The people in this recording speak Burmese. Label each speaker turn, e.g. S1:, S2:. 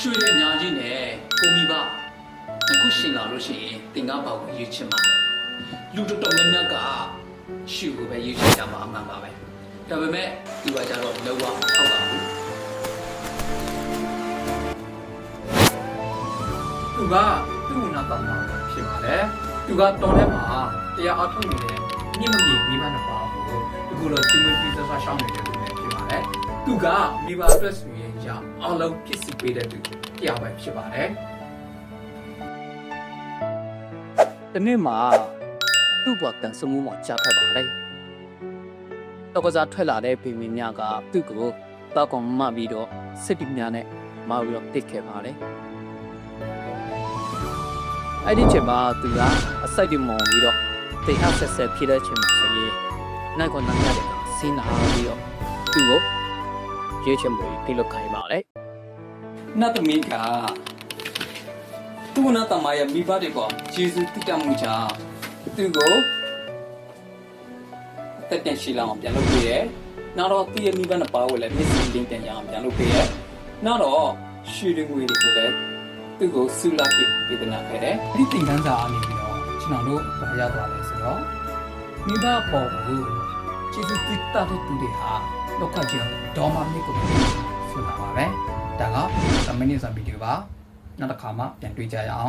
S1: ရွှေတွေအများကြီးနဲ့ကိုမီပါအခုရှင်လာလို့ရှိရင်တင်ကားပေါက်ကိုရွေးချင်မှာလူတော်တော်များများကရှူကိုပဲရွေးချင်ကြမှာအမှန်ပါပဲဒါပေမဲ့ဒီကကြတော့လောကထောက်ပါဘူးသူကသူ့နာကောင်မှာဖြစ်ပါလေသူကတော်ထဲမှာတရားအထုတ်နေတဲ့ညမမီမိမနှစ်ပါးကိုအခုတော့ကျူမပြီးသစားရှောင်းနေတဲ့သူပဲဖြစ်ပါလေသူကမိဘအတွက်ဆိုရင်ကြာအလုံးဖြစ်စီပေးတဲ့သူတရားပဲဖြစ်ပါတယ်ဒီနေ့မှာသူ့ဘဝတန်ဆမှုမှာကြားခတ်ပါလေတော့ကစားထွက်လာတဲ့ဖေမင်းများကသူ့ကိုတောက်ကောင်မှပြီးတော့စစ်တီများနဲ့မာပြီးတော့တစ်ခဲ့ပါလေအဲ့ဒီချိန်မှာသူကအစိုက်တီမောင်ပြီးတော့တေဟဆက်ဆက်ဖြစ်တဲ့ချိန်မှာဆိုရင်နိုင်ကောနိုင်ရတယ်စင်းနာပြီးတော့သူ့ကိုရေးချင်မှုဒီလိုခိုင်းပါလေနတ်သမီးကသူ့နာတမရဲ့မိဘတွေကယေရှုတိတမှုကြောင့်သူ့ကိုတက်တင်ရှိလာအောင်ပြန်လုပ်ပေးတယ်။နောက်တော့သူ့ရဲ့မိဘနှစ်ပါးကိုလည်းမျက်စိလင်းတင်ရအောင်ပြန်လုပ်ပေးတယ်။နောက်တော့ရွှေတွေငွေတွေကိုလည်းသူ့ကိုဆူလာပေးတဲ့နာခဲ့တယ်။ဒီသင်ခန်းစာအနေပြီးတော့ကျွန်တော်တို့ဘာရသွားလဲဆိုတော့မိဘပေါ်ကိုယေရှုတိတတဲ့သူတွေဟာလောကကြီးဒေါ်မမြစ်ကိုဆိုတာပါပဲ။ဒါကသမင်းနေစာဗီဒီယိုပါနောက်တစ်ခါမှပြန်တွေ့ကြရအောင်